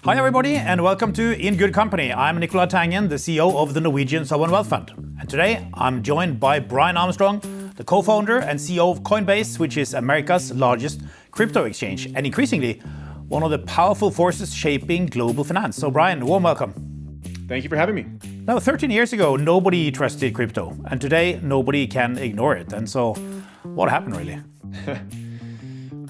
Hi everybody and welcome to In Good Company. I'm Nicolai Tangen, the CEO of the Norwegian Sovereign Wealth Fund. And today I'm joined by Brian Armstrong, the co-founder and CEO of Coinbase, which is America's largest crypto exchange and increasingly one of the powerful forces shaping global finance. So Brian, warm welcome. Thank you for having me. Now, 13 years ago, nobody trusted crypto, and today nobody can ignore it. And so what happened really?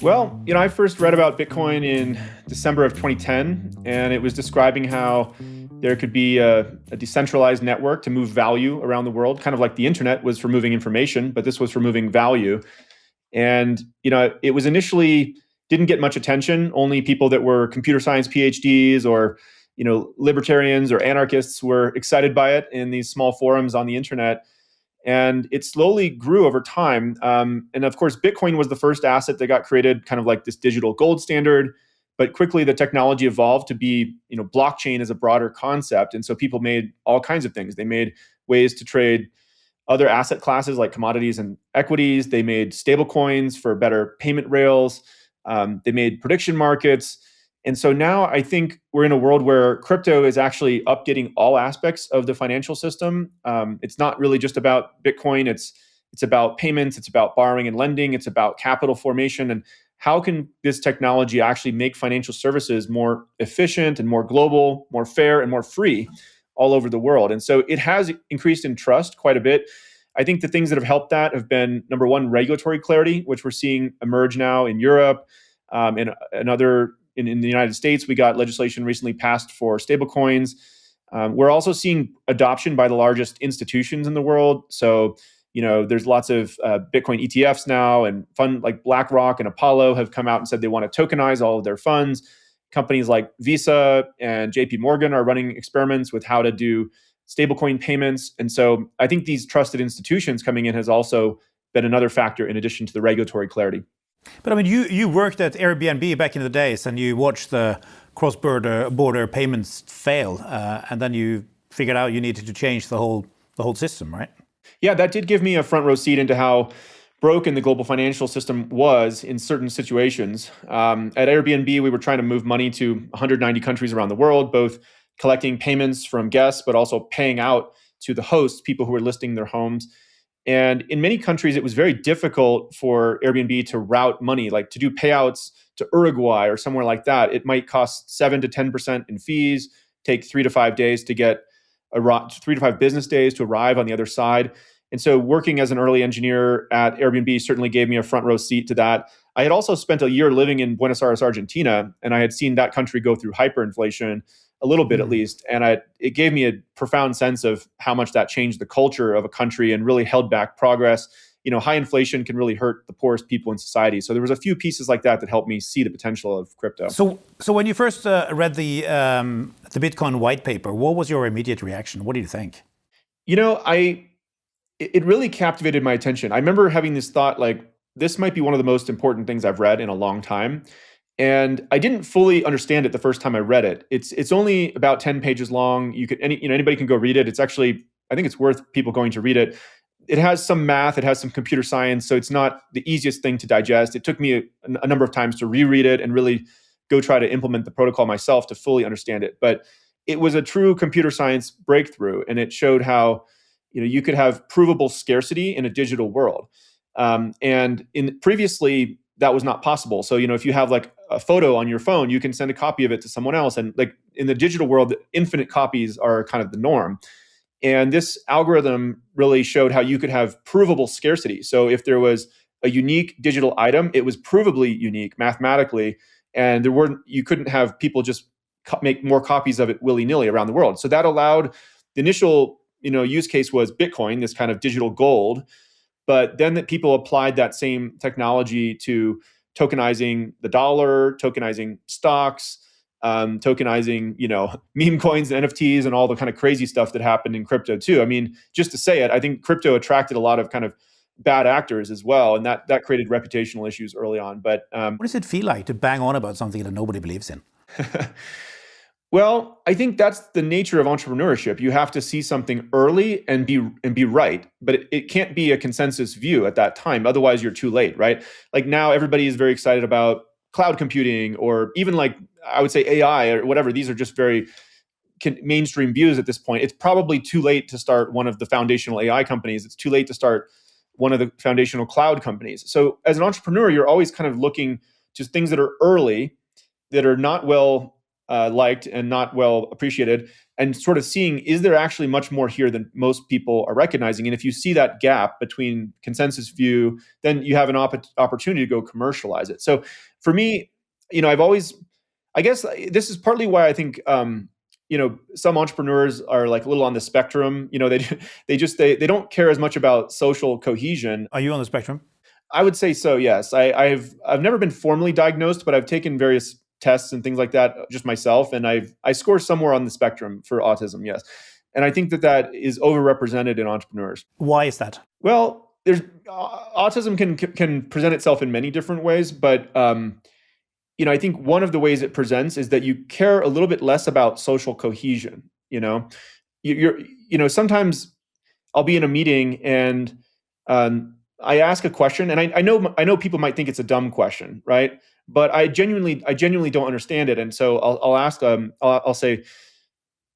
Well, I first read about Bitcoin in December of 2010, and it was describing how there could be a decentralized network to move value around the world, kind of like the internet was for moving information, but this was for moving value. And, it was initially didn't get much attention. Only people that were computer science PhDs or, libertarians or anarchists were excited by it in these small forums on the internet. And it slowly grew over time. And of course, Bitcoin was the first asset that got created, kind of like this digital gold standard. But quickly, the technology evolved to be, blockchain as a broader concept. And so people made all kinds of things. They made ways to trade other asset classes like commodities and equities. They made stablecoins for better payment rails. They made prediction markets. And so now I think we're in a world where crypto is actually updating all aspects of the financial system. It's not really just about Bitcoin. It's about payments. It's about borrowing and lending. It's about capital formation. And how can this technology actually make financial services more efficient and more global, more fair and more free all over the world? And so it has increased in trust quite a bit. I think the things that have helped that have been, number one, regulatory clarity, which we're seeing emerge now in Europe and other. In the United States, we got legislation recently passed for stablecoins. We're also seeing adoption by the largest institutions in the world. So, there's lots of Bitcoin ETFs now, and fund like BlackRock and Apollo have come out and said they want to tokenize all of their funds. Companies like Visa and JP Morgan are running experiments with how to do stablecoin payments. And so I think these trusted institutions coming in has also been another factor in addition to the regulatory clarity. But I mean, you worked at Airbnb back in the days, and you watched the cross-border payments fail, and then you figured out you needed to change the whole system, right? Yeah, that did give me a front row seat into how broken the global financial system was in certain situations. At Airbnb, we were trying to move money to 190 countries around the world, both collecting payments from guests, but also paying out to the hosts, people who were listing their homes. And in many countries, it was very difficult for Airbnb to route money, like to do payouts to Uruguay or somewhere like that. It might cost 7 to 10% in fees, take 3 to 5 days to get 3 to 5 business days to arrive on the other side. And so working as an early engineer at Airbnb certainly gave me a front row seat to that. I had also spent a year living in Buenos Aires, Argentina, and I had seen that country go through hyperinflation a little bit at least. And it gave me a profound sense of how much that changed the culture of a country and really held back progress. High inflation can really hurt the poorest people in society. So there was a few pieces like that helped me see the potential of crypto. So when you first read the Bitcoin white paper, what was your immediate reaction? What did you think? It really captivated my attention. I remember having this thought, like, this might be one of the most important things I've read in a long time. And I didn't fully understand it the first time I read it. It's only about 10 pages long. Anybody can go read it. It's actually, I think it's worth people going to read it. It has some math, it has some computer science, so it's not the easiest thing to digest. It took me a number of times to reread it and really go try to implement the protocol myself to fully understand it. But it was a true computer science breakthrough, and it showed how you could have provable scarcity in a digital world. And previously, that was not possible. So, if you have like a photo on your phone, you can send a copy of it to someone else. And like in the digital world, infinite copies are kind of the norm. And this algorithm really showed how you could have provable scarcity. So if there was a unique digital item, it was provably unique mathematically. And you couldn't have people just make more copies of it willy-nilly around the world. So that allowed the initial, use case was Bitcoin, this kind of digital gold. But then that people applied that same technology to tokenizing the dollar, tokenizing stocks, tokenizing, meme coins, NFTs, and all the kind of crazy stuff that happened in crypto too. I mean, just to say it, I think crypto attracted a lot of kind of bad actors as well, and that created reputational issues early on. But what does it feel like to bang on about something that nobody believes in? Well, I think that's the nature of entrepreneurship. You have to see something early and be right, but it can't be a consensus view at that time. Otherwise, you're too late, right? Like now, everybody is very excited about cloud computing, or even like I would say AI or whatever, these are just very mainstream views at this point. It's probably too late to start one of the foundational AI companies. It's too late to start one of the foundational cloud companies. So as an entrepreneur, you're always kind of looking to things that are early, that are not well liked and not well appreciated, and sort of seeing, is there actually much more here than most people are recognizing? And if you see that gap between consensus view, then you have an opportunity to go commercialize it. So for me, I guess this is partly why I think, some entrepreneurs are like a little on the spectrum. They don't care as much about social cohesion. Are you on the spectrum? I would say so, yes. I've never been formally diagnosed, but I've taken various tests and things like that just myself, and I score somewhere on the spectrum for autism, yes. And I think that is overrepresented in entrepreneurs. Why is that? Well, there's autism can present itself in many different ways, but I think one of the ways it presents is that you care a little bit less about social cohesion. Sometimes I'll be in a meeting and I ask a question, and I know people might think it's a dumb question, right? But I genuinely don't understand it, and so I'll ask. I'll say,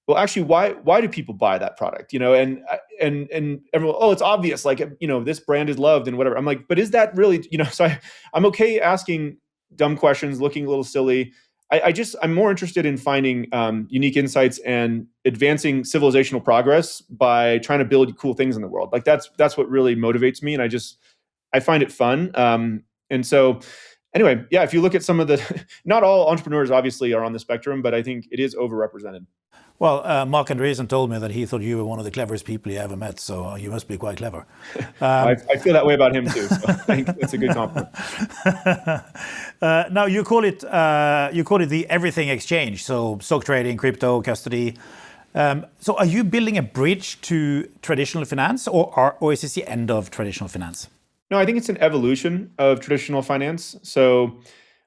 well, actually, why do people buy that product? And everyone, oh, it's obvious, like this brand is loved and whatever. I'm like, but is that really? So I'm okay asking dumb questions, looking a little silly. I'm more interested in finding unique insights and advancing civilizational progress by trying to build cool things in the world. Like that's what really motivates me, and I find it fun. And so anyway, yeah, if you look at some of not all entrepreneurs obviously are on the spectrum, but I think it is overrepresented. Well, Mark Andreessen told me that he thought you were one of the cleverest people he ever met, so you must be quite clever. I feel that way about him too, so I think it's a good compliment. Now you call it the everything exchange, so stock trading, crypto, custody. So are you building a bridge to traditional finance, or is this the end of traditional finance? No, I think it's an evolution of traditional finance. So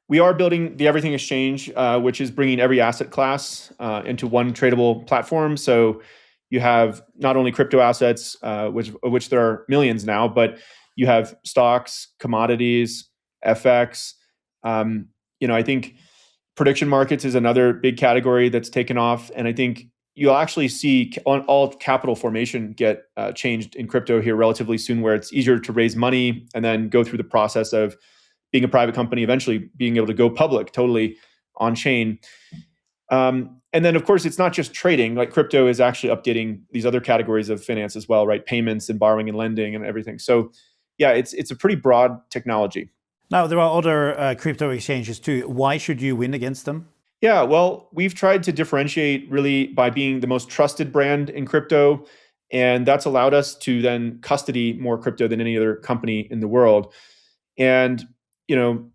we are building the Everything Exchange, which is bringing every asset class into one tradable platform. So you have not only crypto assets, which there are millions now, but you have stocks, commodities, FX. I think prediction markets is another big category that's taken off, and I think you'll actually see all capital formation get changed in crypto here relatively soon, where it's easier to raise money and then go through the process of being a private company, eventually being able to go public totally on chain. And then, of course, it's not just trading. Like crypto is actually updating these other categories of finance as well, right? Payments and borrowing and lending and everything. So yeah, it's a pretty broad technology. Now, there are other crypto exchanges too. Why should you win against them? Yeah, well, we've tried to differentiate really by being the most trusted brand in crypto. And that's allowed us to then custody more crypto than any other company in the world. And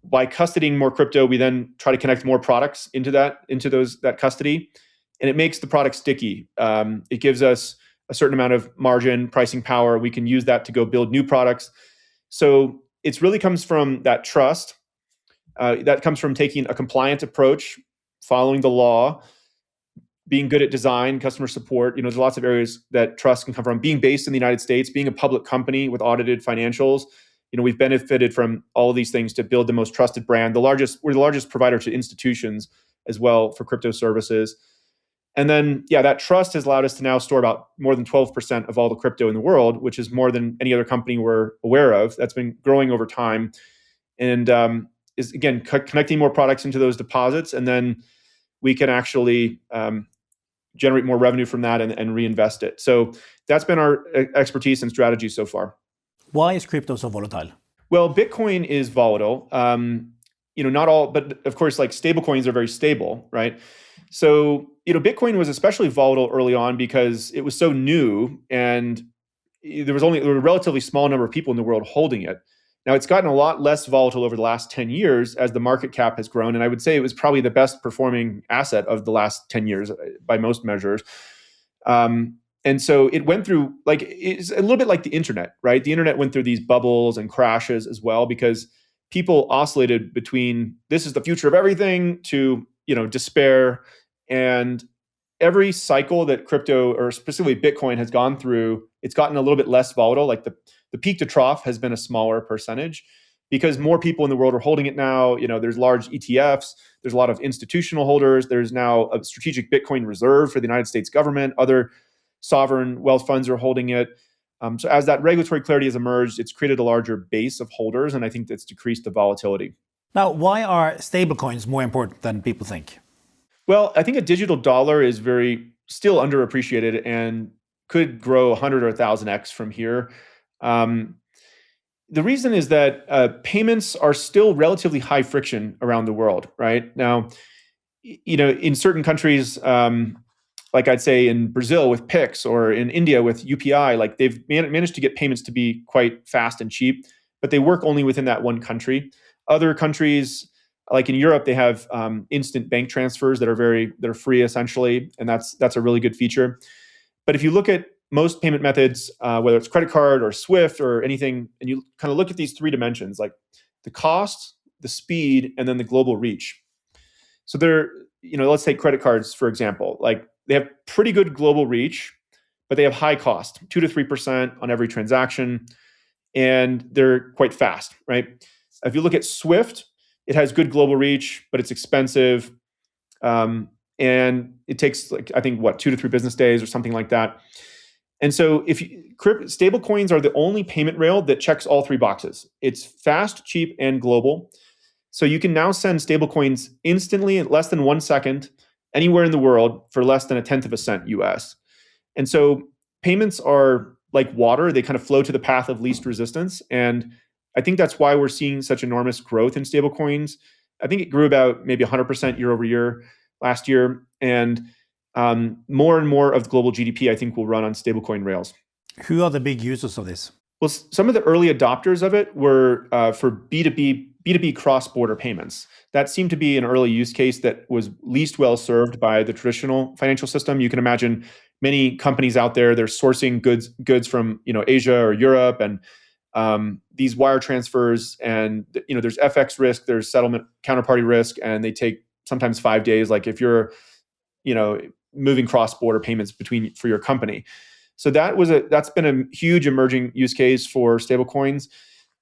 by custodying more crypto, we then try to connect more products into that custody, and it makes the product sticky. It gives us a certain amount of margin, pricing power. We can use that to go build new products. So it really comes from that trust. That comes from taking a compliant approach, following the law, being good at design, customer support. There's lots of areas that trust can come from. Being based in the United States, being a public company with audited financials. We've benefited from all of these things to build the most trusted brand. We're the largest provider to institutions as well for crypto services. And then, that trust has allowed us to now store about more than 12% of all the crypto in the world, which is more than any other company we're aware of. That's been growing over time. And is, again, connecting more products into those deposits. And then we can actually generate more revenue from that and reinvest it. So that's been our expertise and strategy so far. Why is crypto so volatile? Well, Bitcoin is volatile. Not all, but of course, like stablecoins are very stable, right? So, Bitcoin was especially volatile early on because it was so new and there were a relatively small number of people in the world holding it. Now, it's gotten a lot less volatile over the last 10 years as the market cap has grown. And I would say it was probably the best performing asset of the last 10 years by most measures. And so it went through, it's a little bit like the internet, right? The internet went through these bubbles and crashes as well because people oscillated between this is the future of everything to, despair. And every cycle that crypto, or specifically Bitcoin, has gone through, it's gotten a little bit less volatile. Like the peak to trough has been a smaller percentage. because more people in the world are holding it now. There's large ETFs, there's a lot of institutional holders, there's now a strategic Bitcoin reserve for the United States government, other sovereign wealth funds are holding it. So as that regulatory clarity has emerged, it's created a larger base of holders, and I think that's decreased the volatility. Now, why are stablecoins more important than people think? Well, I think a digital dollar is still underappreciated and could grow 100 or 1,000x from here. The reason is that payments are still relatively high friction around the world, right? Now, in certain countries, like I'd say in Brazil with Pix or in India with UPI, like they've managed to get payments to be quite fast and cheap, but they work only within that one country. Other countries, like in Europe, they have instant bank transfers that are free essentially, and that's a really good feature. But if you look at most payment methods, whether it's credit card or Swift or anything, and you kind of look at these three dimensions, like the cost, the speed, and then the global reach. So let's take credit cards, for example. Like they have pretty good global reach, but they have high cost, 2 to 3% on every transaction, and they're quite fast, right? If you look at Swift, it has good global reach, but it's expensive. And it takes I think 2 to 3 business days or something like that. And so stablecoins are the only payment rail that checks all three boxes. It's fast, cheap, and global. So you can now send stablecoins instantly in less than 1 second anywhere in the world for less than 1/10 of a cent US. And so payments are like water. They kind of flow to the path of least resistance. And I think that's why we're seeing such enormous growth in stablecoins. I think it grew about maybe 100% year over year last year. And more and more of the global GDP, I think, will run on stablecoin rails. Who are the big users of this? Well, some of the early adopters of it were for B2B cross-border payments. That seemed to be an early use case that was least well served by the traditional financial system. You can imagine many companies out there, they're sourcing goods from Asia or Europe, and these wire transfers, and there's FX risk, there's settlement counterparty risk, and they take sometimes 5 days. Like if you're moving cross-border payments for your company. So that's been a huge emerging use case for stablecoins.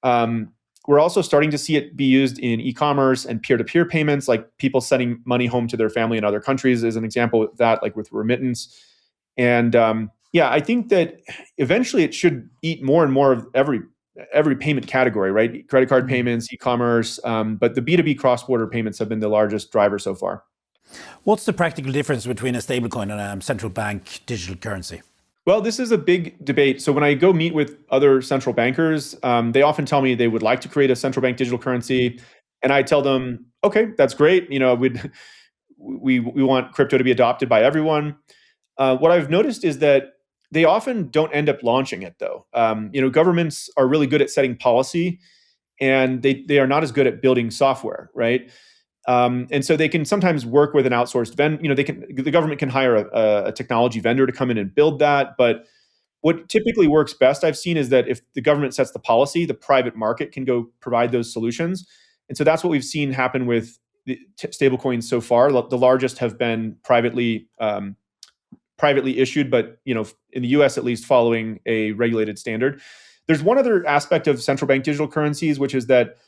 We're also starting to see it be used in e-commerce and peer-to-peer payments, like people sending money home to their family in other countries is an example of that, like with remittance. And I think that eventually it should eat more and more of every payment category, right? Credit card payments, e-commerce, but the B2B cross-border payments have been the largest driver so far. What's the practical difference between a stablecoin and a central bank digital currency? Well, this is a big debate. So when I go meet with other central bankers, they often tell me they would like to create a central bank digital currency. And I tell them, okay, that's great. We want crypto to be adopted by everyone. What I've noticed is that they often don't end up launching it, though. Governments are really good at setting policy, and they are not as good at building software, right? And so they can sometimes work with an outsourced vendor. The government can hire a technology vendor to come in and build that. But what typically works best, I've seen, is that if the government sets the policy, the private market can go provide those solutions. And so that's what we've seen happen with the stablecoins so far. The largest have been privately issued, but in the U.S. at least, following a regulated standard. There's one other aspect of central bank digital currencies, which is that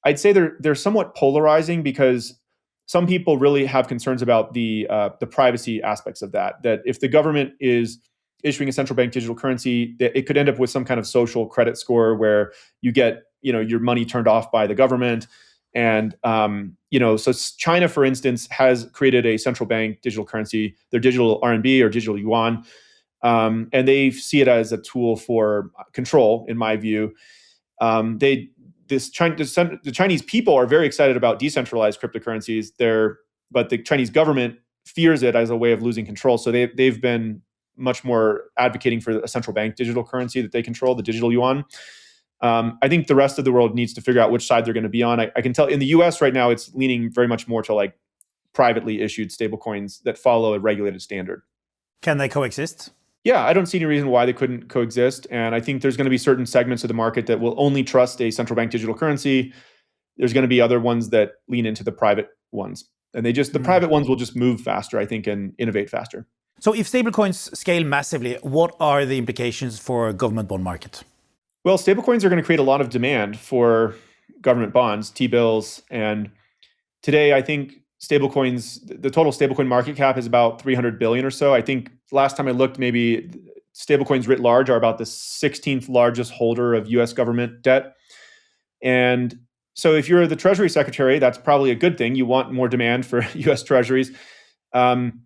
I'd say they're somewhat polarizing, because some people really have concerns about the privacy aspects of that. That if the government is issuing a central bank digital currency, it could end up with some kind of social credit score where you get your money turned off by the government. And so China, for instance, has created a central bank digital currency, their digital RMB or digital yuan, and they see it as a tool for control, in my view. The Chinese people are very excited about decentralized cryptocurrencies but the Chinese government fears it as a way of losing control. So they've been much more advocating for a central bank digital currency that they control, the digital yuan. I think the rest of the world needs to figure out which side they're going to be on. I can tell in the US right now, it's leaning very much more to like privately issued stablecoins that follow a regulated standard. Can they coexist? Yeah, I don't see any reason why they couldn't coexist. And I think there's going to be certain segments of the market that will only trust a central bank digital currency. There's going to be other ones that lean into the private ones. And the private ones will just move faster, I think, and innovate faster. So if stablecoins scale massively, what are the implications for government bond market? Well, stablecoins are going to create a lot of demand for government bonds, T-bills. And today, I think stablecoins, the total stablecoin market cap is about 300 billion or so. I think last time I looked, maybe stablecoins writ large are about the 16th largest holder of US government debt. And so if you're the Treasury Secretary, that's probably a good thing. You want more demand for US Treasuries. And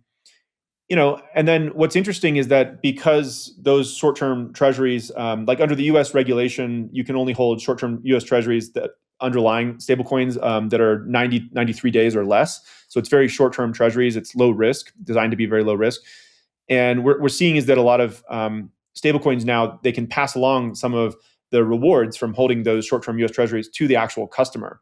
then what's interesting is that because those short-term treasuries, like under the US regulation, you can only hold short-term US treasuries that underlying stablecoins that are 93 days or less. So it's very short-term treasuries. It's low risk, designed to be very low risk. And we're seeing is that a lot of stablecoins now, they can pass along some of the rewards from holding those short-term US treasuries to the actual customer,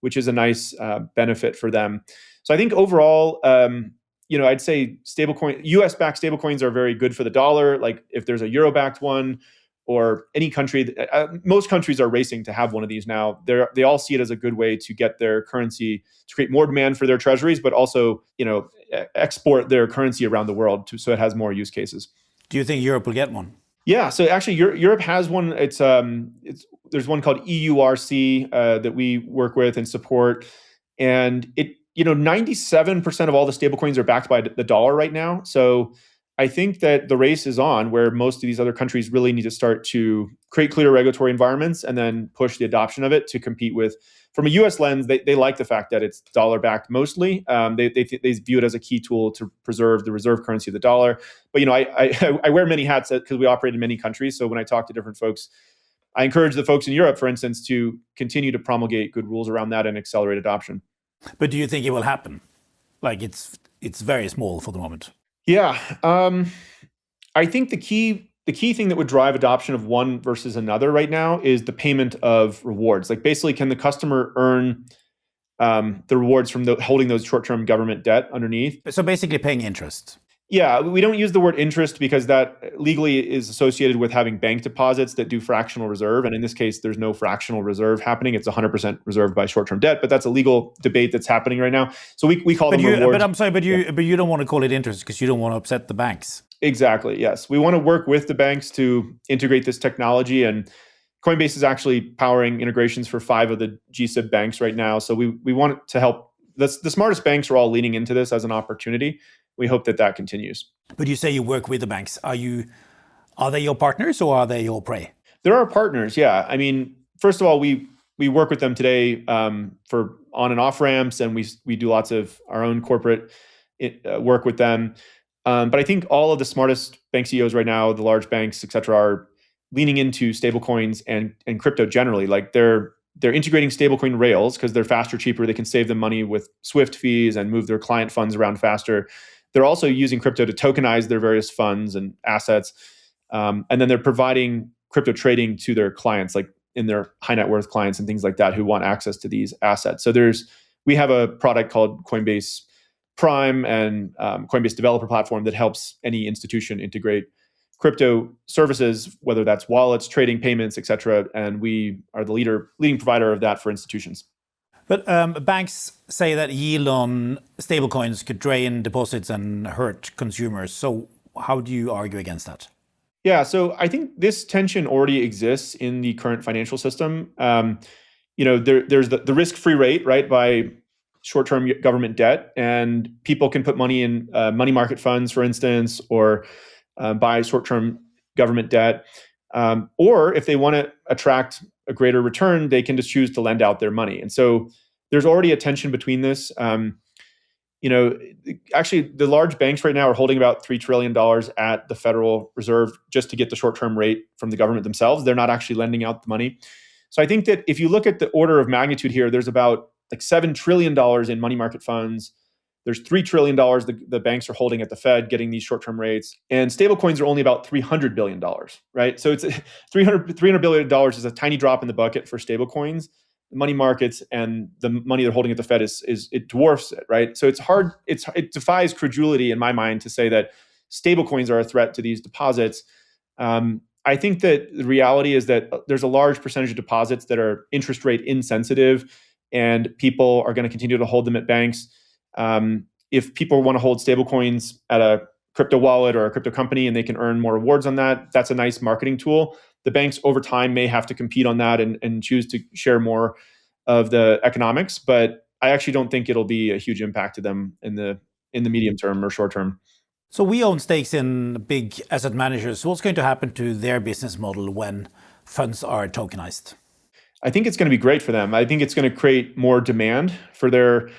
which is a nice benefit for them. So I think overall, I'd say US-backed stablecoins are very good for the dollar. Like if there's a euro-backed one or any country, most countries are racing to have one of these now. They all see it as a good way to get their currency, to create more demand for their treasuries, but also, export their currency around the world so it has more use cases. Do you think Europe will get one? Yeah, so actually Europe has one. There's one called EURC that we work with and support, and 97% of all the stablecoins are backed by the dollar right now. So I think that the race is on where most of these other countries really need to start to create clear regulatory environments and then push the adoption of it to compete with. From a US lens, they like the fact that it's dollar backed mostly. They view it as a key tool to preserve the reserve currency of the dollar. But I wear many hats because we operate in many countries. So when I talk to different folks, I encourage the folks in Europe, for instance, to continue to promulgate good rules around that and accelerate adoption. But do you think it will happen? Like it's very small for the moment. Yeah, I think the key thing that would drive adoption of one versus another right now is the payment of rewards. Like basically, can the customer earn the rewards from holding those short-term government debt underneath? So basically, paying interest. Yeah, we don't use the word interest because that legally is associated with having bank deposits that do fractional reserve. And in this case, there's no fractional reserve happening. It's 100% reserved by short-term debt, but that's a legal debate that's happening right now. So we call them rewards. But I'm sorry, but you don't want to call it interest because you don't want to upset the banks. Exactly, yes. We want to work with the banks to integrate this technology, and Coinbase is actually powering integrations for 5 of the GSIB banks right now. So we want to help. The smartest banks are all leaning into this as an opportunity. We hope that continues. But you say you work with the banks. Are they your partners or are they your prey? They're our partners, yeah. I mean, first of all, we work with them today for on and off ramps, and we do lots of our own corporate work with them. But I think all of the smartest bank CEOs right now, the large banks, et cetera, are leaning into stablecoins and crypto generally. Like they're integrating stablecoin rails because they're faster, cheaper. They can save them money with Swift fees and move their client funds around faster. They're also using crypto to tokenize their various funds and assets. And then they're providing crypto trading to their clients, like in their high net worth clients and things like that who want access to these assets. So we have a product called Coinbase Prime and Coinbase Developer Platform that helps any institution integrate crypto services, whether that's wallets, trading, payments, et cetera. And we are the leading provider of that for institutions. But banks say that yield on stablecoins could drain deposits and hurt consumers. So how do you argue against that? Yeah, so I think this tension already exists in the current financial system. There's the risk-free rate, right, by short-term government debt, and people can put money in money market funds, for instance, or buy short-term government debt. Or if they want to attract a greater return, they can just choose to lend out their money. And so there's already a tension between this. Actually, the large banks right now are holding about $3 trillion at the Federal Reserve just to get the short-term rate from the government themselves. They're not actually lending out the money. So I think that if you look at the order of magnitude here, there's about like $7 trillion in money market funds. There's $3 trillion the banks are holding at the Fed getting these short-term rates. And stablecoins are only about $300 billion, right? So it's $300 billion is a tiny drop in the bucket for stablecoins. The money markets and the money they're holding at the Fed it dwarfs it, right? So it's hard, it defies credulity in my mind to say that stablecoins are a threat to these deposits. I think that the reality is that there's a large percentage of deposits that are interest rate insensitive, and people are going to continue to hold them at banks. If people want to hold stablecoins at a crypto wallet or a crypto company and they can earn more rewards on that, that's a nice marketing tool. The banks over time may have to compete on that and choose to share more of the economics, but I actually don't think it'll be a huge impact to them in the medium term or short term. So we own stakes in big asset managers. What's going to happen to their business model when funds are tokenized? I think it's going to be great for them. I think it's going to create more demand for their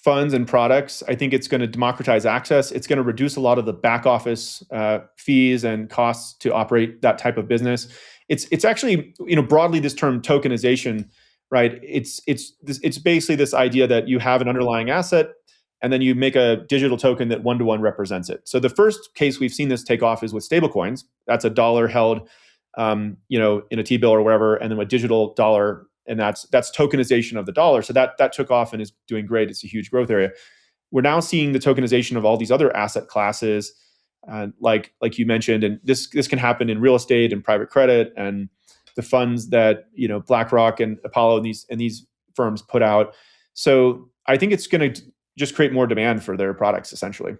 funds and products. I think it's going to democratize access. It's going to reduce a lot of the back office fees and costs to operate that type of business. It's actually, broadly this term tokenization, right? It's basically this idea that you have an underlying asset and then you make a digital token that one-to-one represents it. So the first case we've seen this take off is with stablecoins. That's a dollar held, in a T-bill or wherever, and then a digital dollar, and that's tokenization of the dollar. So that took off and is doing great. It's a huge growth area. We're now seeing the tokenization of all these other asset classes, like you mentioned, and this can happen in real estate and private credit and the funds that BlackRock and Apollo and these firms put out. So I think it's going to just create more demand for their products, essentially.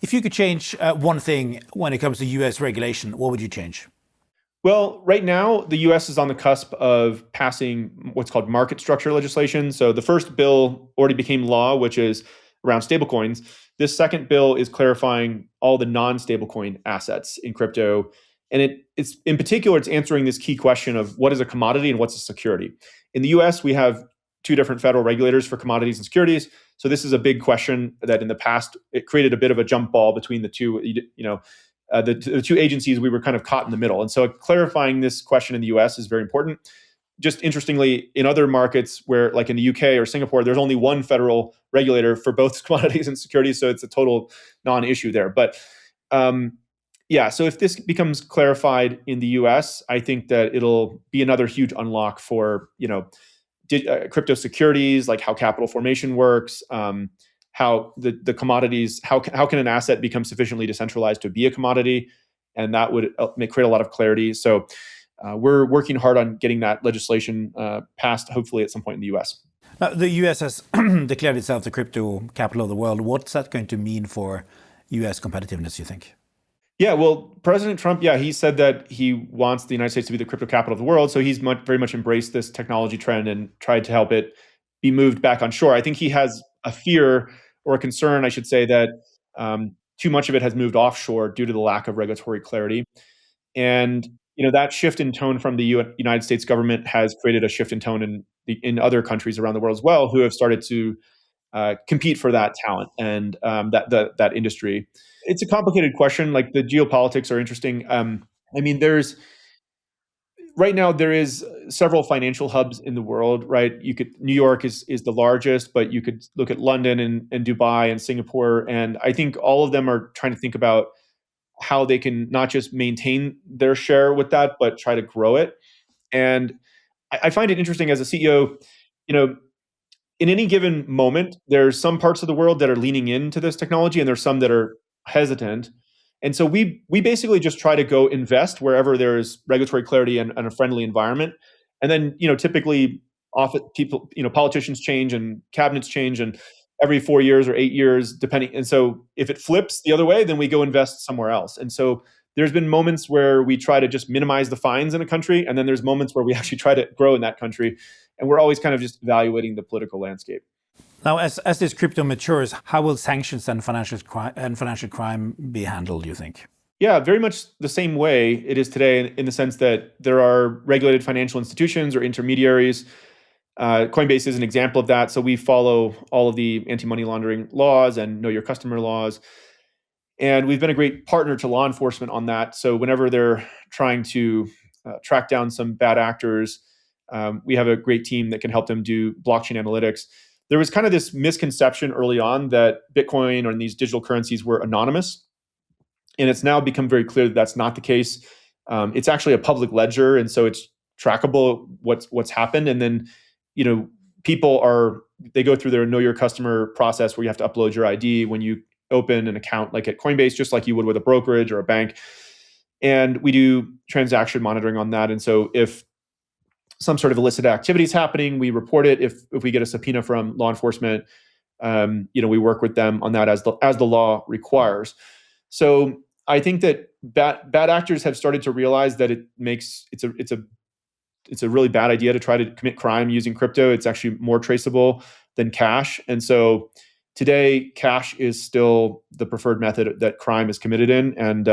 If you could change one thing when it comes to US regulation, what would you change? Well, right now, the US is on the cusp of passing what's called market structure legislation. So the first bill already became law, which is around stablecoins. This second bill is clarifying all the non-stablecoin assets in crypto. And it's in particular, it's answering this key question of what is a commodity and what's a security. In the US, we have two different federal regulators for commodities and securities. So this is a big question that in the past, it created a bit of a jump ball between the two, the two agencies. We were kind of caught in the middle. And so clarifying this question in the US is very important. Just interestingly, in other markets where like in the UK or Singapore, there's only one federal regulator for both commodities and securities. So it's a total non-issue there. But so if this becomes clarified in the US, I think that it'll be another huge unlock for, crypto securities, like how capital formation works, how the commodities, how can an asset become sufficiently decentralized to be a commodity, and that would create a lot of clarity. So we're working hard on getting that legislation passed, hopefully at some point in the U.S. Now, the U.S. has declared itself the crypto capital of the world. What's that going to mean for U.S. competitiveness, you think? Yeah, well, President Trump, he said that he wants the United States to be the crypto capital of the world. So he's very much embraced this technology trend and tried to help it be moved back on shore. I think he has a fear or a concern, I should say, that too much of it has moved offshore due to the lack of regulatory clarity. And that shift in tone from the United States government has created a shift in tone in other countries around the world as well, who have started to compete for that talent and that industry. It's a complicated question. Like the geopolitics are interesting. Right now there is several financial hubs in the world, right? New York is the largest, but you could look at London and Dubai and Singapore. And I think all of them are trying to think about how they can not just maintain their share with that, but try to grow it. And I find it interesting as a CEO, in any given moment, there's some parts of the world that are leaning into this technology and there's some that are hesitant. And so we basically just try to go invest wherever there's regulatory clarity and a friendly environment. And then, typically often people, politicians change and cabinets change and every 4 years or 8 years, depending. And so if it flips the other way, then we go invest somewhere else. And so there's been moments where we try to just minimize the fines in a country. And then there's moments where we actually try to grow in that country. And we're always kind of just evaluating the political landscape. Now, as this crypto matures, how will sanctions and financial crime be handled, do you think? Yeah, very much the same way it is today in the sense that there are regulated financial institutions or intermediaries. Coinbase is an example of that. So we follow all of the anti-money laundering laws and know your customer laws. And we've been a great partner to law enforcement on that. So whenever they're trying to track down some bad actors, we have a great team that can help them do blockchain analytics. There was kind of this misconception early on that Bitcoin or these digital currencies were anonymous. And it's now become very clear that that's not the case. It's actually a public ledger. And so it's trackable what's happened. And then, people they go through their know your customer process where you have to upload your ID when you open an account like at Coinbase, just like you would with a brokerage or a bank. And we do transaction monitoring on that. And so if some sort of illicit activity is happening, we report it. If we get a subpoena from law enforcement, we work with them on that as the law requires. So I think that bad actors have started to realize that it's a it's a really bad idea to try to commit crime using crypto. It's actually more traceable than cash. And so today, cash is still the preferred method that crime is committed in. And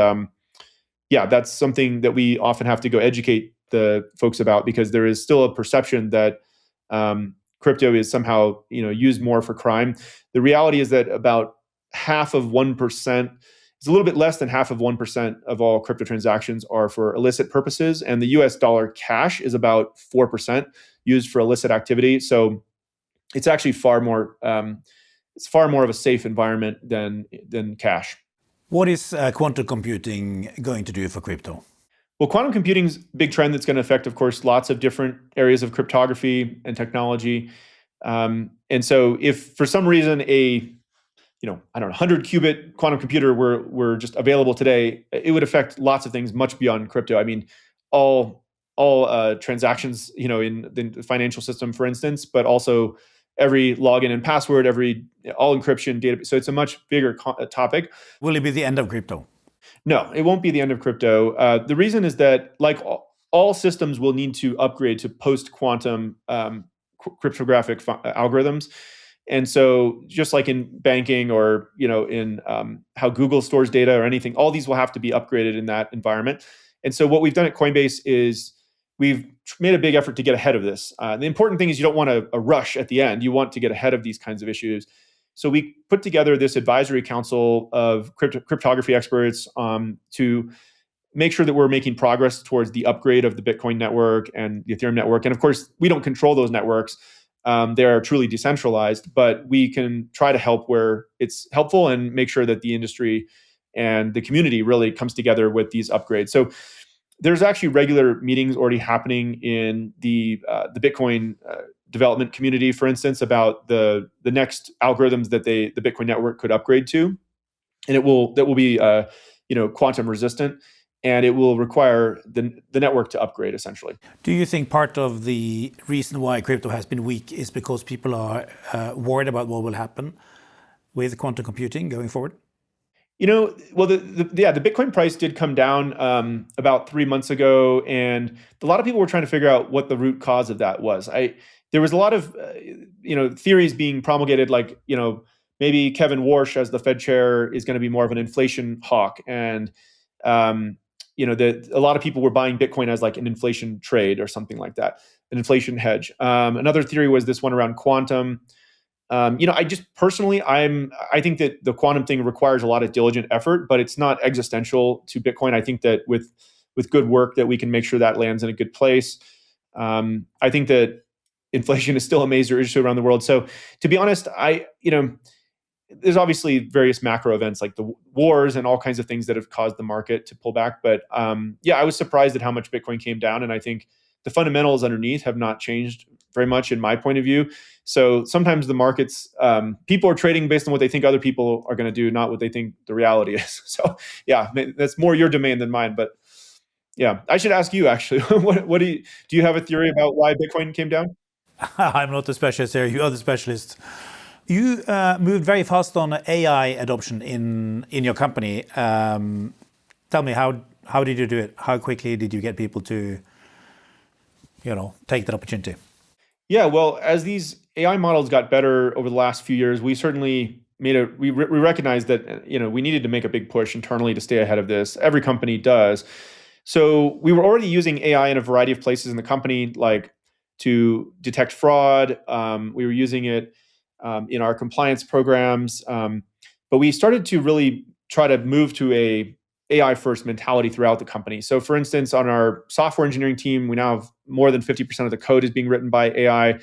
that's something that we often have to go educate the folks about, because there is still a perception that crypto is somehow used more for crime. The reality is that about half of 1%, it's a little bit less than half of 1% of all crypto transactions are for illicit purposes, and the US dollar cash is about 4% used for illicit activity. So it's actually far more of a safe environment than cash. What is quantum computing going to do for crypto? Well, quantum computing is a big trend that's going to affect, of course, lots of different areas of cryptography and technology. And so if for some reason a 100 qubit quantum computer were just available today, it would affect lots of things much beyond crypto. I mean, all transactions, in the financial system, for instance, but also every login and password, all encryption data. So it's a much bigger topic. Will it be the end of crypto? No, it won't be the end of crypto. The reason is that, like all systems will need to upgrade to post-quantum cryptographic algorithms. And so just like in banking or in how Google stores data or anything, all these will have to be upgraded in that environment. And so what we've done at Coinbase is we've made a big effort to get ahead of this. The important thing is you don't want a rush at the end. You want to get ahead of these kinds of issues. So we put together this advisory council of cryptography experts to make sure that we're making progress towards the upgrade of the Bitcoin network and the Ethereum network. And of course, we don't control those networks. They're truly decentralized, but we can try to help where it's helpful and make sure that the industry and the community really comes together with these upgrades. So there's actually regular meetings already happening in the Bitcoin development community, for instance, about the next algorithms that the Bitcoin network could upgrade to, and that will be quantum resistant, and it will require the network to upgrade essentially. Do you think part of the reason why crypto has been weak is because people are worried about what will happen with quantum computing going forward? Well, the Bitcoin price did come down about 3 months ago, and a lot of people were trying to figure out what the root cause of that was. There was a lot of theories being promulgated, like maybe Kevin Warsh as the Fed chair is going to be more of an inflation hawk, and a lot of people were buying Bitcoin as like an inflation trade or something like that, an inflation hedge. Another theory was this one around quantum. I just personally, I think that the quantum thing requires a lot of diligent effort, but it's not existential to Bitcoin. I think that with good work that we can make sure that lands in a good place. I think that inflation is still a major issue around the world. So to be honest, there's obviously various macro events like the wars and all kinds of things that have caused the market to pull back. But I was surprised at how much Bitcoin came down. And I think the fundamentals underneath have not changed very much in my point of view. So sometimes the markets, people are trading based on what they think other people are going to do, not what they think the reality is. So that's more your domain than mine. But I should ask you actually, what do you have a theory about why Bitcoin came down? I'm not the specialist here. You are the specialist. You moved very fast on AI adoption in your company. Tell me, how did you do it? How quickly did you get people to, take that opportunity? Yeah, well, as these AI models got better over the last few years, we certainly we recognized that we needed to make a big push internally to stay ahead of this. Every company does. So we were already using AI in a variety of places in the company, like to detect fraud. We were using it in our compliance programs, but we started to really try to move to a AI first mentality throughout the company. So for instance, on our software engineering team, we now have more than 50% of the code is being written by AI.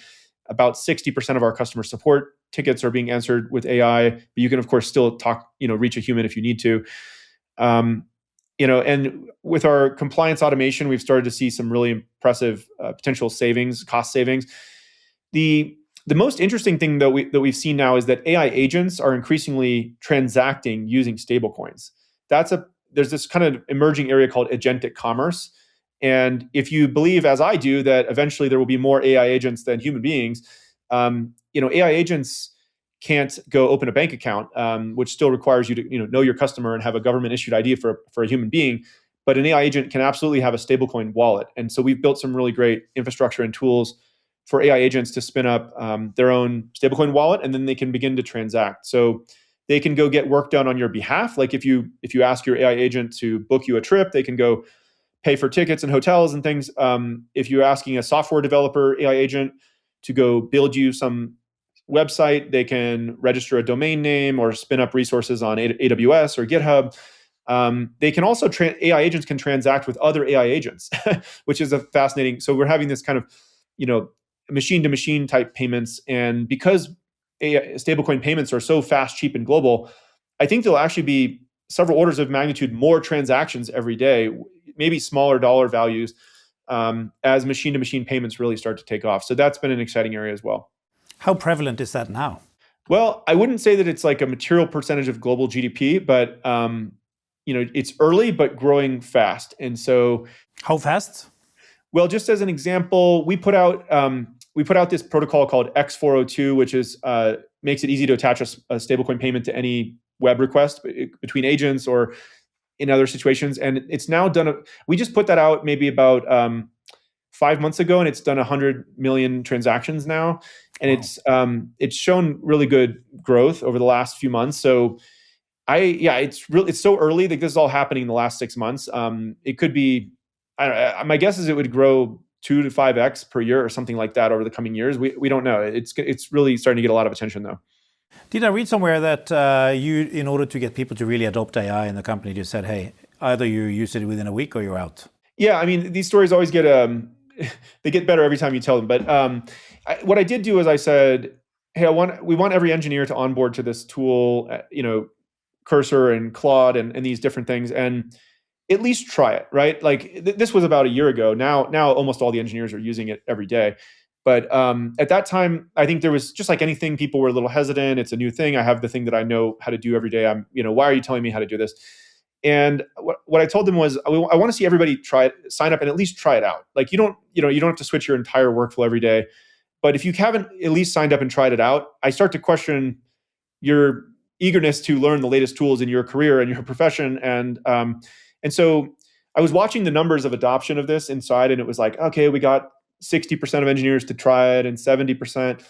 About 60% of our customer support tickets are being answered with AI, but you can of course still reach a human if you need to. And with our compliance automation, we've started to see some really impressive potential savings, cost savings. The most interesting thing that we've seen now is that AI agents are increasingly transacting using stablecoins. There's this kind of emerging area called agentic commerce. And if you believe, as I do, that eventually there will be more AI agents than human beings, AI agents can't go open a bank account, which still requires you to know your customer and have a government issued ID for a human being. but an AI agent can absolutely have a stablecoin wallet. And so we've built some really great infrastructure and tools for AI agents to spin up their own stablecoin wallet, and then they can begin to transact. So they can go get work done on your behalf. Like if you ask your AI agent to book you a trip, they can go pay for tickets and hotels and things. If you're asking a software developer AI agent to go build you some website, they can register a domain name or spin up resources on AWS or GitHub. They can also AI agents can transact with other AI agents, which is a fascinating. So we're having this kind of, machine to machine type payments, and because stablecoin payments are so fast, cheap, and global, I think there'll actually be several orders of magnitude more transactions every day, maybe smaller dollar values, as machine to machine payments really start to take off. So that's been an exciting area as well. How prevalent is that now? Well, I wouldn't say that it's like a material percentage of global GDP, but it's early but growing fast. And so, how fast? Well, just as an example, we put out this protocol called X402, which is makes it easy to attach a stablecoin payment to any web request between agents or in other situations. And it's now done. We just put that out maybe about 5 months ago, and it's done 100 million transactions now, and wow. It's shown really good growth over the last few months. So it's so early that this is all happening in the last 6 months. It could be, my guess is it would grow 2 to 5x per year or something like that over the coming years. We don't know. It's really starting to get a lot of attention though. Did I read somewhere that you, in order to get people to really adopt AI in the company, you said, hey, either you use it within a week or you're out? Yeah, I mean, these stories always get they get better every time you tell them. But what I did do is I said, hey, we want every engineer to onboard to this tool, Cursor and Claude and these different things, and at least try it, right? Like this was about a year ago. Now almost all the engineers are using it every day. But at that time, I think there was, just like anything, people were a little hesitant. It's a new thing. I have the thing that I know how to do every day. Why are you telling me how to do this? And what I told them was, I want to see everybody try it, sign up, and at least try it out. Like you don't have to switch your entire workflow every day. But if you haven't at least signed up and tried it out, I start to question your eagerness to learn the latest tools in your career and your profession. And so I was watching the numbers of adoption of this inside, and it was like, okay, we got 60% of engineers to try it and 70%.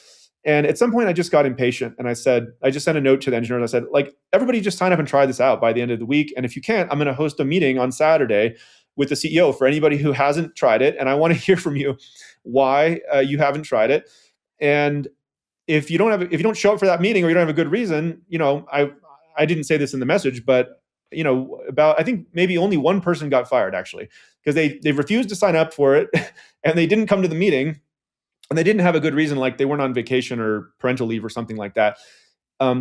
And at some point I just got impatient, and I just sent a note to the engineers. I said, like, everybody just sign up and try this out by the end of the week. And if you can't, I'm going to host a meeting on Saturday with the CEO for anybody who hasn't tried it. And I want to hear from you why you haven't tried it. And if you don't show up for that meeting, or you don't have a good reason, I didn't say this in the message, but I think maybe only one person got fired actually, because they refused to sign up for it and they didn't come to the meeting, and they didn't have a good reason, like they weren't on vacation or parental leave or something like that.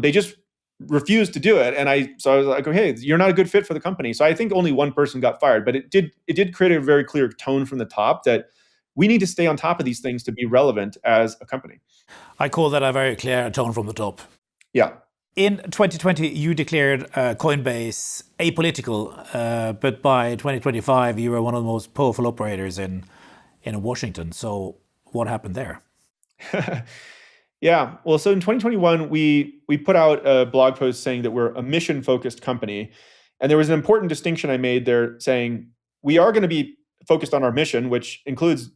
They just refused to do it. And so I was like, okay, you're not a good fit for the company. So I think only one person got fired, but it did create a very clear tone from the top that we need to stay on top of these things to be relevant as a company. I call that a very clear tone from the top. Yeah. In 2020, you declared Coinbase apolitical, but by 2025, you were one of the most powerful operators in Washington. So what happened there? Yeah. Well, so in 2021, we put out a blog post saying that we're a mission-focused company. And there was an important distinction I made there saying we are going to be focused on our mission, which includes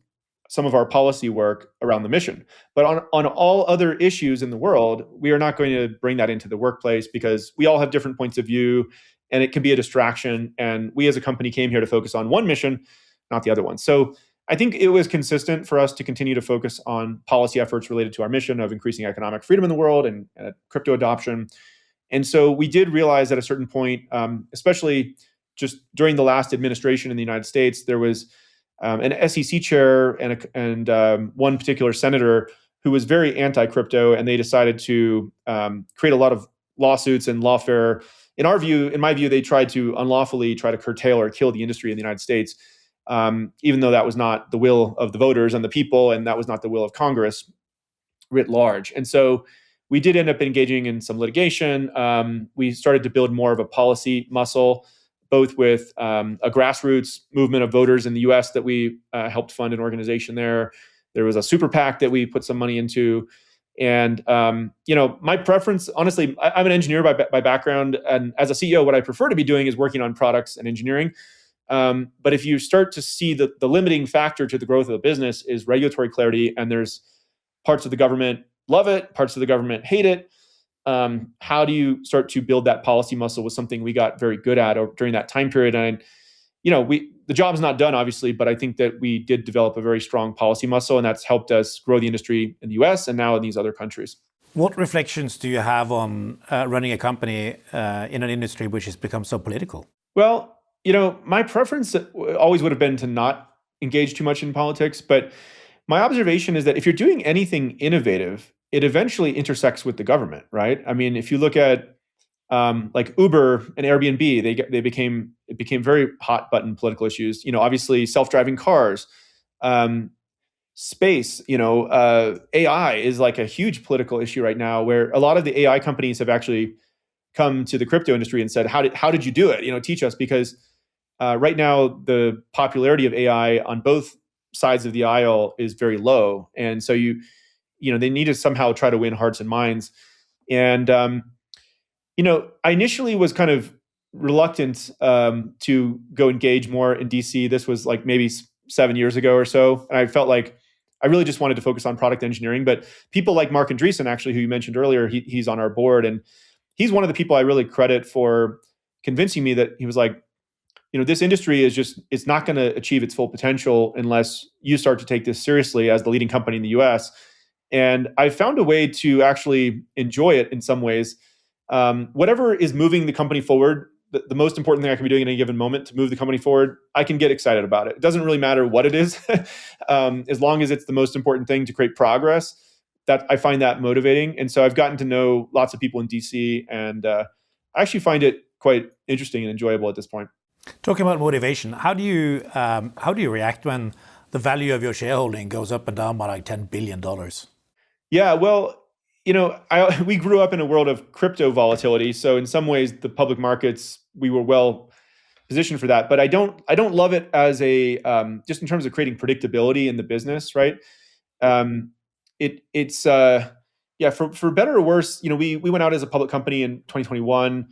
some of our policy work around the mission. But on all other issues in the world, we are not going to bring that into the workplace, because we all have different points of view and it can be a distraction. And we as a company came here to focus on one mission, not the other one. So I think it was consistent for us to continue to focus on policy efforts related to our mission of increasing economic freedom in the world and crypto adoption. And so we did realize at a certain point, especially just during the last administration in the United States, there was an SEC chair and one particular senator who was very anti-crypto, and they decided to create a lot of lawsuits and lawfare. In my view, they tried to unlawfully try to curtail or kill the industry in the United States, even though that was not the will of the voters and the people, and that was not the will of Congress writ large. And so we did end up engaging in some litigation. We started to build more of a policy muscle, both with a grassroots movement of voters in the US that we helped fund an organization there. There was a super PAC that we put some money into. And, my preference, honestly, I'm an engineer by background. And as a CEO, what I prefer to be doing is working on products and engineering. But if you start to see that the limiting factor to the growth of the business is regulatory clarity, and there's parts of the government love it, parts of the government hate it, how do you start to build that policy muscle was something we got very good at during that time period. And the job's not done, obviously, but I think that we did develop a very strong policy muscle, and that's helped us grow the industry in the US and now in these other countries. What reflections do you have on running a company in an industry which has become so political? Well, my preference always would have been to not engage too much in politics, but my observation is that if you're doing anything innovative, it eventually intersects with the government, right? I mean, if you look at like Uber and Airbnb, it became very hot button political issues. Obviously self-driving cars, space. AI is like a huge political issue right now, where a lot of the AI companies have actually come to the crypto industry and said, "How did you do it? Teach us," because right now the popularity of AI on both sides of the aisle is very low, and so they need to somehow try to win hearts and minds. And I initially was kind of reluctant to go engage more in DC. This was like maybe 7 years ago or so, and I felt like I really just wanted to focus on product engineering. But people like Mark Andreessen, actually, who you mentioned earlier, he's on our board, and he's one of the people I really credit for convincing me that he was like, this industry it's not going to achieve its full potential unless you start to take this seriously as the leading company in the US. And I found a way to actually enjoy it in some ways. Whatever is moving the company forward, the most important thing I can be doing in any given moment to move the company forward, I can get excited about it. It doesn't really matter what it is, as long as it's the most important thing to create progress. That I find that motivating. And so I've gotten to know lots of people in DC, and I actually find it quite interesting and enjoyable at this point. Talking about motivation, how do you react when the value of your shareholding goes up and down by like $10 billion? Yeah, well, we grew up in a world of crypto volatility, so in some ways, the public markets, we were well positioned for that. But I don't love it as a just in terms of creating predictability in the business, right? It's for better or worse. We went out as a public company in 2021,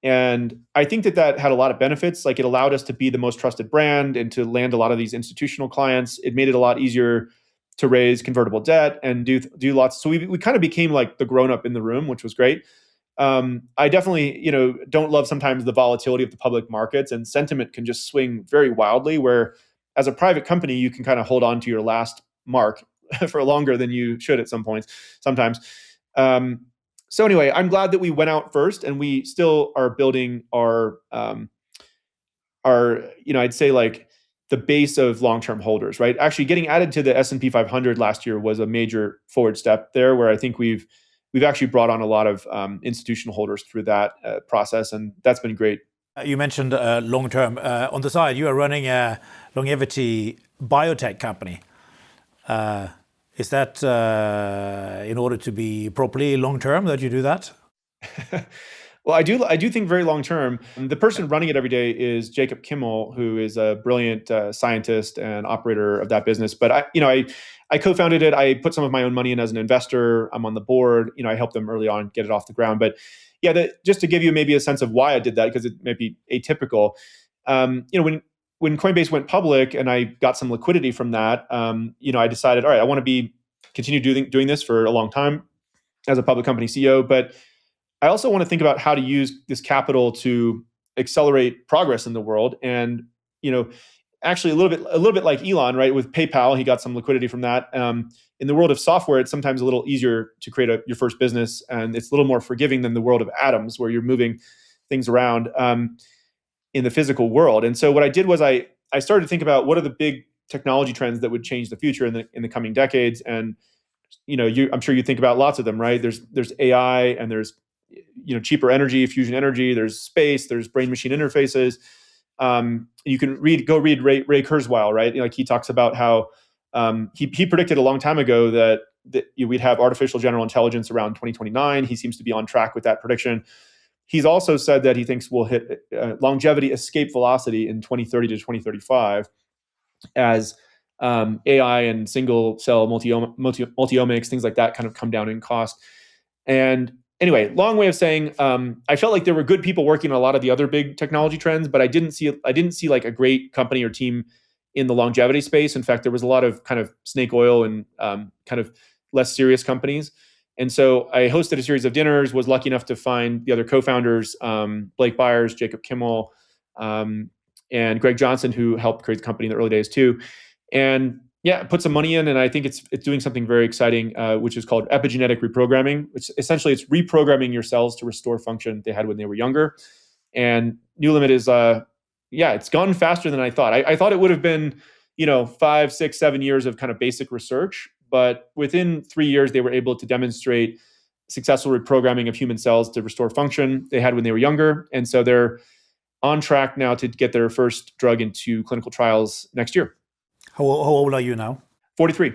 and I think that had a lot of benefits. Like, it allowed us to be the most trusted brand and to land a lot of these institutional clients. It made it a lot easier to raise convertible debt and do lots. So we kind of became like the grown up in the room, which was great. I definitely, don't love sometimes the volatility of the public markets, and sentiment can just swing very wildly, where as a private company, you can kind of hold on to your last mark for longer than you should at some points sometimes. So anyway, I'm glad that we went out first, and we still are building our I'd say like the base of long-term holders, right? Actually getting added to the S&P 500 last year was a major forward step there, where I think we've actually brought on a lot of institutional holders through that process, and that's been great. You mentioned long-term. On the side, you are running a longevity biotech company. Is that in order to be properly long-term that you do that? Well, I do think very long term. The person running it every day is Jacob Kimmel, who is a brilliant scientist and operator of that business. But I co-founded it. I put some of my own money in as an investor. I'm on the board. I helped them early on get it off the ground. But yeah, just to give you maybe a sense of why I did that, because it may be atypical. When Coinbase went public and I got some liquidity from that, I decided, all right, I want to continue doing this for a long time as a public company CEO, but I also want to think about how to use this capital to accelerate progress in the world. And, actually a little bit like Elon, right? With PayPal, he got some liquidity from that. In the world of software, it's sometimes a little easier to create your first business, and it's a little more forgiving than the world of atoms, where you're moving things around in the physical world. And so what I did was I started to think about what are the big technology trends that would change the future in the coming decades. And I'm sure you think about lots of them, right? There's AI, and there's cheaper energy, fusion energy. There's space. There's brain-machine interfaces. You can go read Ray Kurzweil, right? Like, he talks about how he predicted a long time ago that we'd have artificial general intelligence around 2029. He seems to be on track with that prediction. He's also said that he thinks we'll hit longevity escape velocity in 2030 to 2035 as AI and single cell multi-omics, things like that, kind of come down in cost. And anyway, long way of saying, I felt like there were good people working on a lot of the other big technology trends, but I didn't see like a great company or team in the longevity space. In fact, there was a lot of kind of snake oil and kind of less serious companies. And so I hosted a series of dinners, was lucky enough to find the other co-founders, Blake Byers, Jacob Kimmel, and Greg Johnson, who helped create the company in the early days too. And yeah, put some money in, and I think it's doing something very exciting, which is called epigenetic reprogramming, which essentially it's reprogramming your cells to restore function they had when they were younger. And New Limit is, it's gone faster than I thought. I thought it would have been, 5, 6, 7 years of kind of basic research, but within 3 years, they were able to demonstrate successful reprogramming of human cells to restore function they had when they were younger. And so they're on track now to get their first drug into clinical trials next year. How old are you now? 43.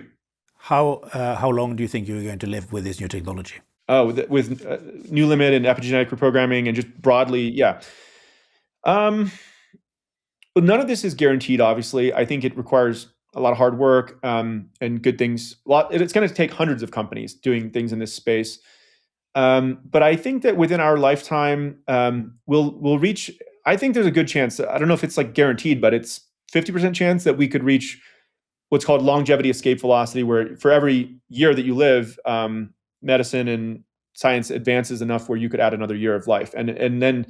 How long do you think you're going to live with this new technology? Oh, with New Limit and epigenetic reprogramming and just broadly, yeah. But none of this is guaranteed, obviously. I think it requires a lot of hard work and good things. It's going to take hundreds of companies doing things in this space. But I think that within our lifetime, we'll reach, I think there's a good chance, I don't know if it's like guaranteed, but it's 50% chance that we could reach what's called longevity escape velocity, where for every year that you live, medicine and science advances enough where you could add another year of life. And then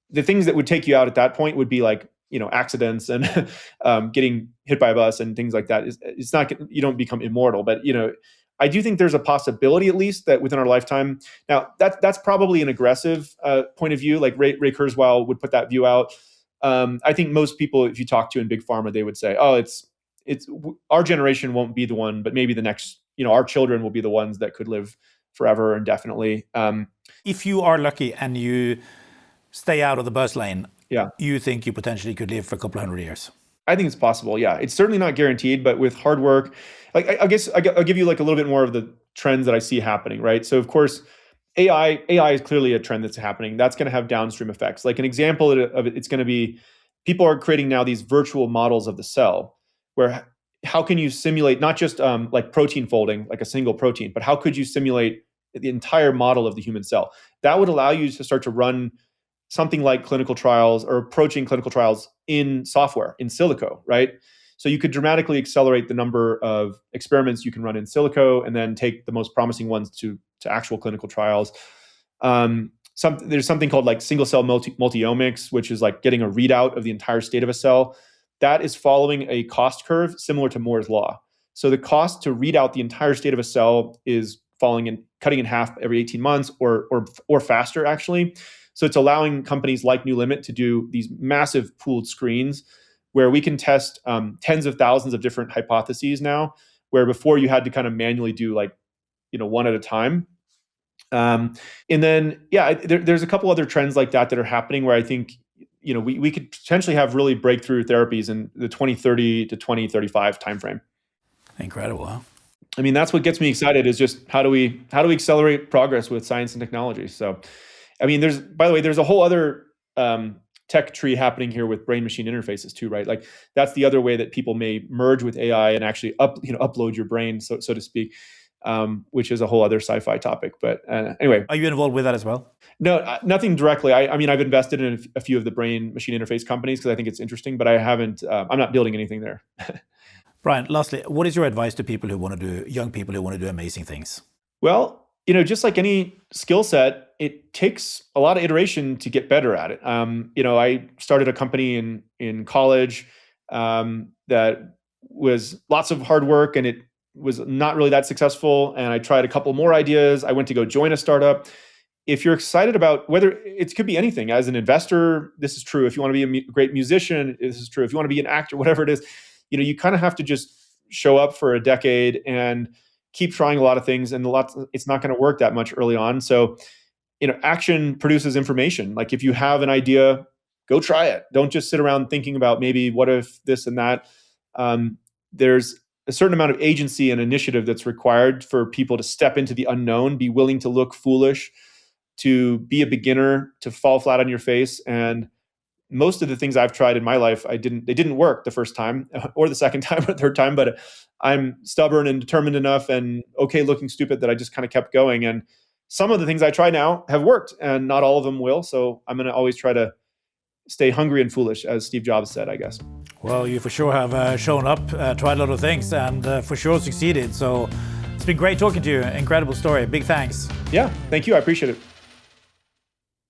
the things that would take you out at that point would be like, accidents and getting hit by a bus and things like that. It's not, you don't become immortal, but I do think there's a possibility at least that within our lifetime. Now that's probably an aggressive point of view. Like Ray Kurzweil would put that view out. I think most people, if you talk to in big pharma, they would say, "Oh, it's our generation won't be the one, but maybe the next, our children will be the ones that could live forever indefinitely." If you are lucky and you stay out of the bus lane, yeah, you think you potentially could live for a couple of 100 years? I think it's possible. Yeah, it's certainly not guaranteed, but with hard work, like I guess I'll give you like a little bit more of the trends that I see happening. Right. So of course, AI is clearly a trend that's happening. That's going to have downstream effects. Like an example of it, it's going to be people are creating now these virtual models of the cell, where how can you simulate not just like protein folding, like a single protein, but how could you simulate the entire model of the human cell? That would allow you to start to run something like clinical trials or approaching clinical trials in software, in silico, right? So you could dramatically accelerate the number of experiments you can run in silico and then take the most promising ones to actual clinical trials. There's something called like single cell multiomics, which is like getting a readout of the entire state of a cell. That is following a cost curve similar to Moore's law. So the cost to read out the entire state of a cell is cutting in half every 18 months or faster actually. So it's allowing companies like New Limit to do these massive pooled screens where we can test tens of thousands of different hypotheses now, where before you had to kind of manually do like, one at a time. And then, there's a couple other trends like that are happening where I think, we could potentially have really breakthrough therapies in the 2030 to 2035 timeframe. Incredible, huh? I mean, that's what gets me excited is just how do we accelerate progress with science and technology? So, I mean, there's a whole other tech tree happening here with brain-machine interfaces too, right? Like that's the other way that people may merge with AI and actually upload your brain, so to speak, which is a whole other sci-fi topic. But anyway, are you involved with that as well? No, nothing directly. I mean, I've invested in a few of the brain-machine interface companies because I think it's interesting, but I haven't. I'm not building anything there. Brian, lastly, what is your advice to young people who want to do amazing things? Well, just like any skill set, it takes a lot of iteration to get better at it. I started a company in college that was lots of hard work and it was not really that successful. And I tried a couple more ideas. I went to go join a startup. If you're excited about whether it could be anything, as an investor, this is true. If you want to be a great musician, this is true. If you want to be an actor, whatever it is, you kind of have to just show up for a decade and keep trying a lot of things, and it's not going to work that much early on. So, action produces information. Like if you have an idea, go try it. Don't just sit around thinking about maybe what if this and that. There's a certain amount of agency and initiative that's required for people to step into the unknown, be willing to look foolish, to be a beginner, to fall flat on your face. And most of the things I've tried in my life, they didn't work the first time or the second time or third time, but I'm stubborn and determined enough and okay looking stupid that I just kind of kept going. And some of the things I try now have worked, and not all of them will. So I'm going to always try to stay hungry and foolish, as Steve Jobs said, I guess. Well, you for sure have shown up, tried a lot of things, and for sure succeeded. So it's been great talking to you. Incredible story. Big thanks. Yeah, thank you. I appreciate it.